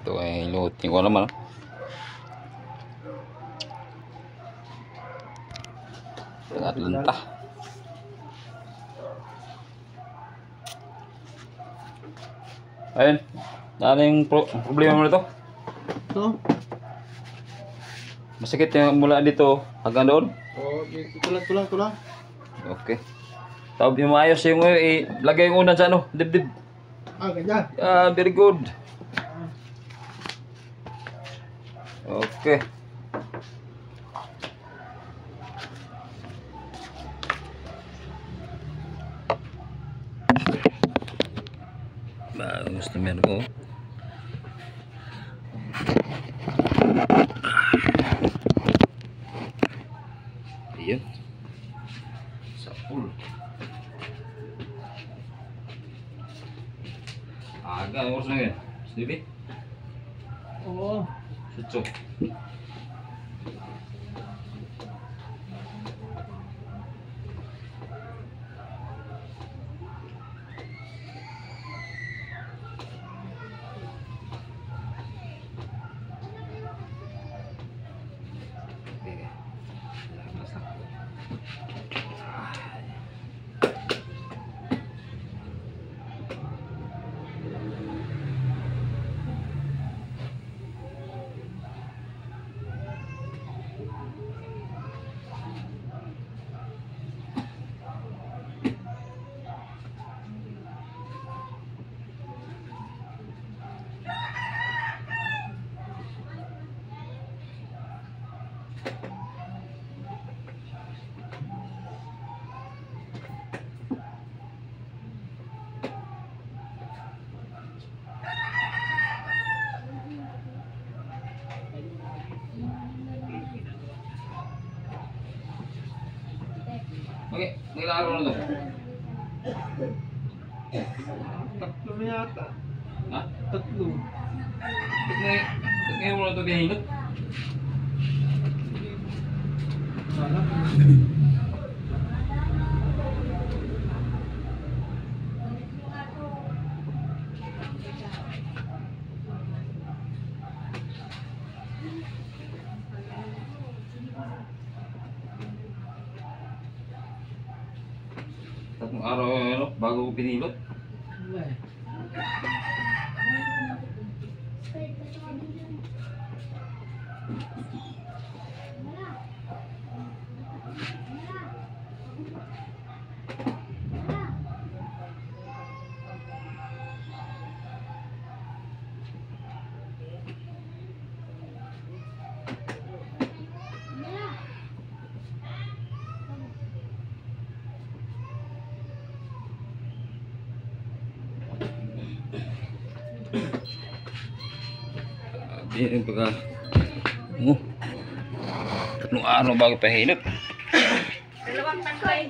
Ito ay loading ko naman. Atlanta. Ayun. Ano problema mo nito? Ito? Masakit yung mula dito hanggang doon? Oo, ito lang. Okay. Tapos yung maayos yung lagay yung unan sa ano, dibdib. Ganyan. Very good. Okay. Bagus teman ko. Iya. Sapul. Agak urus na yan. Sendiri? Oo. Sucuk. Oke, nilaro na to. Tatlo na yata. Ha? Tatlo. Tignan mo na to kahingot. Wala. Tatlong araw ano, bago ko pinilot. Wala eh. Yan pagka tatlong araw bago pahilot. Dalawang tangkay.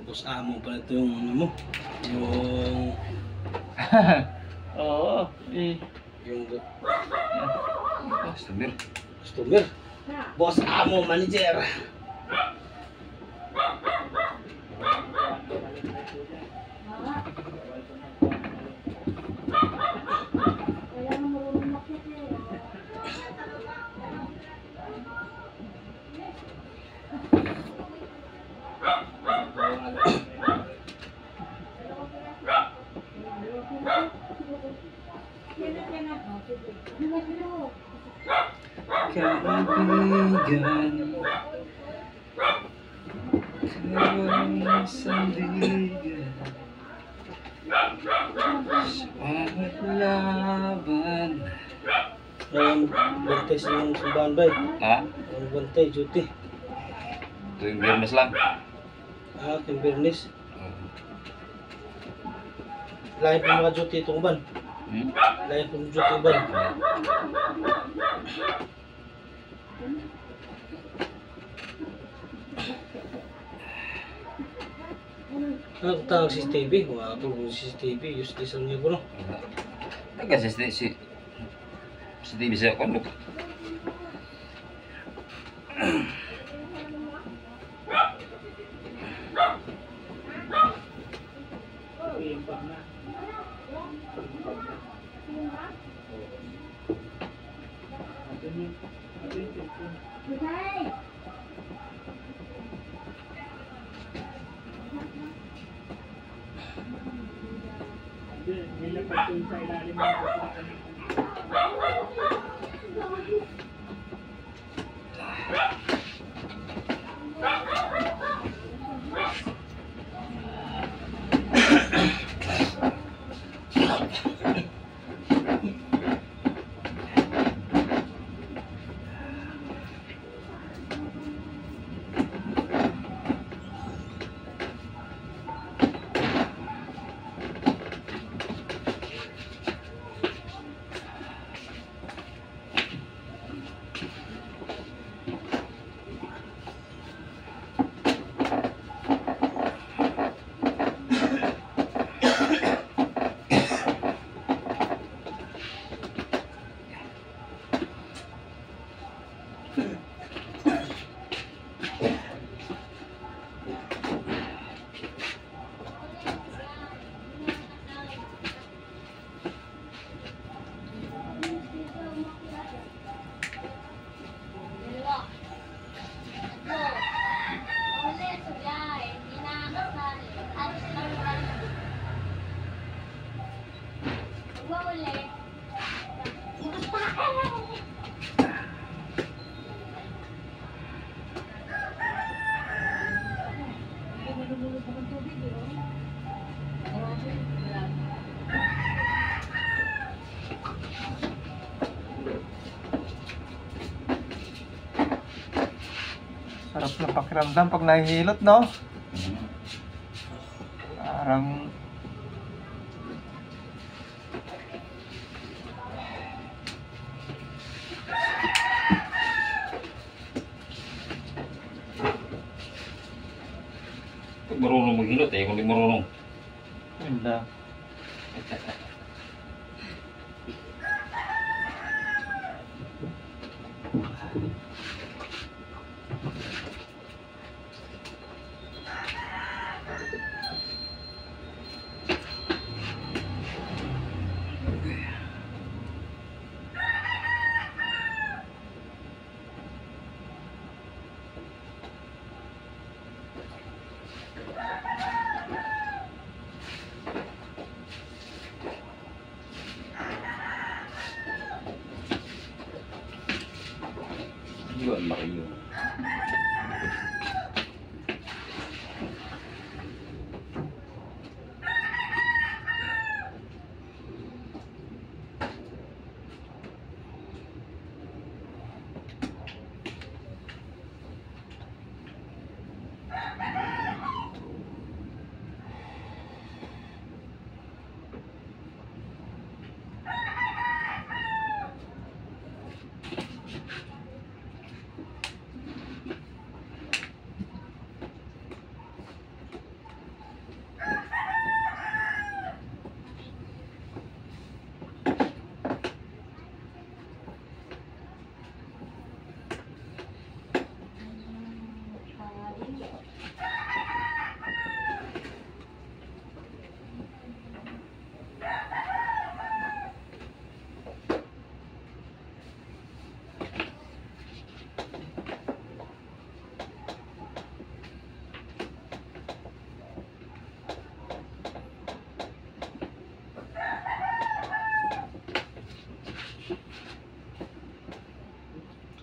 Bus amo pala ito yung ano mo. Yung... Oo. Yung... Customer. Boss amo, manager. Kaibigan, kawang sandigan, sumahat laban. Bantay sa yung simbahan ba? Ha? Yung bantay, duty. Tuwing Biyernes lang. Yung Bernis. Lahat ng mga duty itong ban. Lahat ng duty ban. Nagtawag CCTV. Wala po kung CCTV. Useless ang niya po, no? Taga si TV siya ko. Look. Sarap na pakiramdam pag nahihilot, no? Parang Pag marunong maghilot eh, kung di marunong. yun lang. Yun, makayo.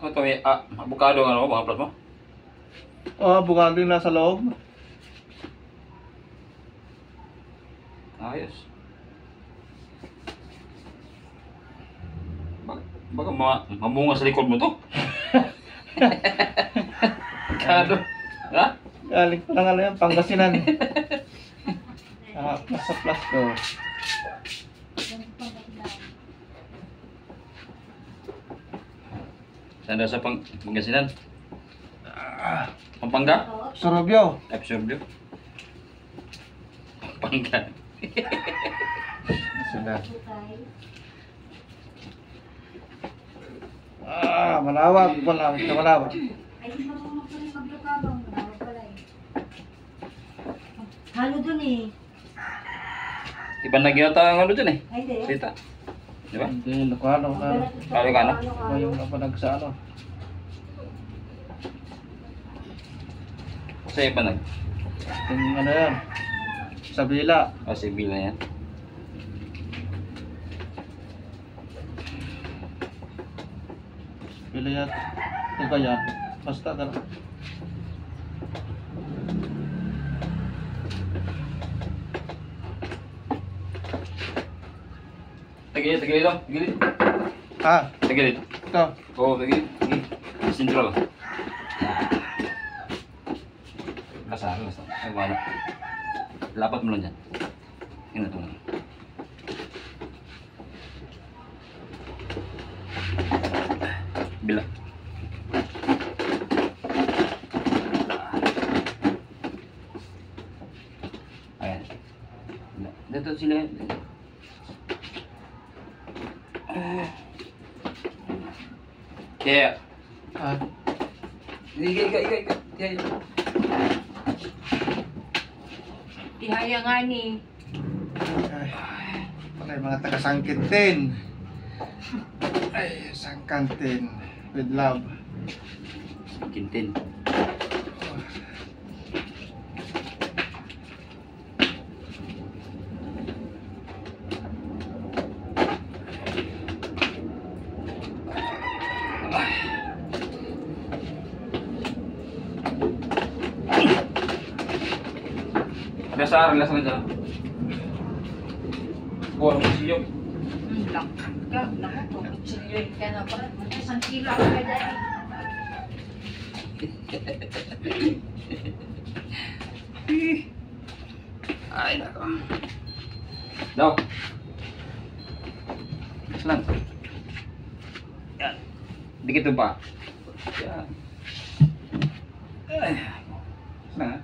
Ano ito may avocado ano mga plat mo? Oh, bukado yung nasa loob. Ayos. Baka mamunga sa likod mo to. Kado. Ha? Galing pa lang ano yan, Pangasinan. Plus sa plus ko. Saan daw sa Pangasinan? Pampanga? Surubyo. Absorb yun. Bangka. Sila. Malawak. Malawak. Ay, di ba mo pala magkakabang? Malawak pala eh. Halo dun eh. Iba na ginata ang ano dun eh. Ay, di. Dita. Di ba? Hindi, Lucano. Kano? Yung napanag sa ano. Sa iba nag. Yung ano yan. Sa bila. O, si Bila yan. Bila yan. Ito ba yan? Basta ka. Tagilid, tagilid lang. Tagilid. Tagilid. Ito. Oo, tagilid. Tagilid. Sintro lang. Lasa, lasa. Ay, wala. Lapat mo lang dyan. Yun na ito lang. Bila. Ayan. Dito sila. Yeah. Iga. Tihaya nga ni. Patay mga taga-sangkintin. Ay, sangkantin. With love. Kintin. Lasa na dyan. Buwan mo siyo. Lang. Naku, kuchilyoy ka na pa. Isang kilo ka dyan. Ay, nako. Daw. Lang. Yan. Dikit pa. Yan. Ay. Lang.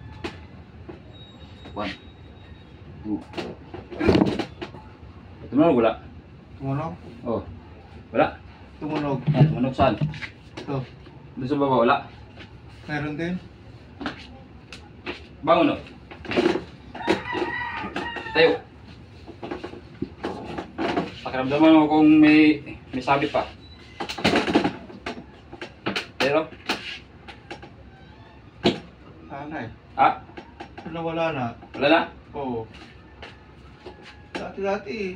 1, 2. Tumunog wala? Tumunog? Oh. Wala? Tumunog. Tumunog saan? Ito. Doon sa baba wala? Meron din. Bangon o. Tayo. Pakiramdaman mo kung may sabit pa. Pero? Sana eh. Ha? Wala na. Wala na? Oo. Dati.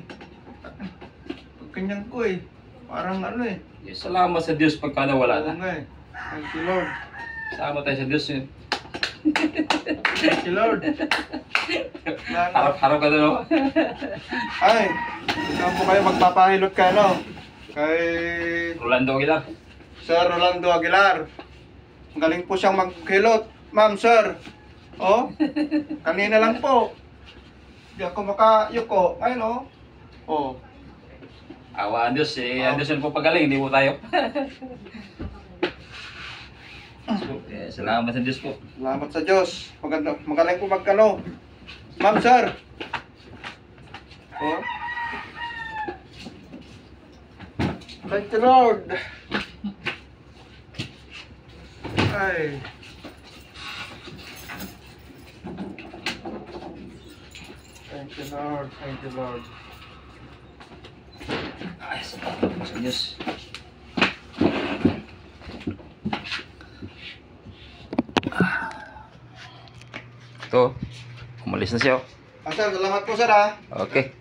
Pagkanyang ko eh. Parang ano eh. Yes, salamat sa Diyos pagka nawala Oo na. nga eh. Thank you Lord. Salamat tayo sa Diyos. Thank you Lord. Harap-harap ka na no? Ay, saan po kayo magpapahilot ka no? Kay Rolando Aguilar. Sir Rolando Aguilar. Ang galing po siyang maghilot. Ma'am, sir. Oh, kanina lang po. Di ako makayuko. Ayun oh. Oh. Awa ang Diyos. Ang Diyos yun po pagaling. Hindi po tayo. Salamat sa Diyos po. Salamat sa Diyos. Magaling po magkano. Ma'am, sir. Oh. Thank you, Lord. Ay. Thank you, Lord. Thank you, Lord. Ay, salamat sa Diyos. Ito, umalis na siya. Ah, sir, salamat po, sir, ha. Okay.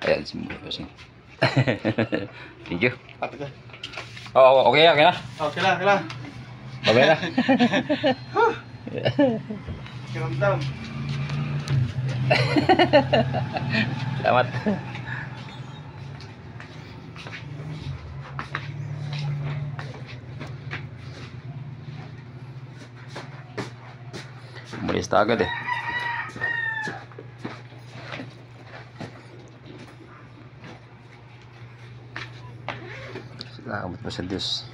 Ayan, simula. Thank you. Oh, okay na. Okay lang. Babay na. Kiramdam. Salamat. Umalis na agad eh. Salamat po sa Diyos.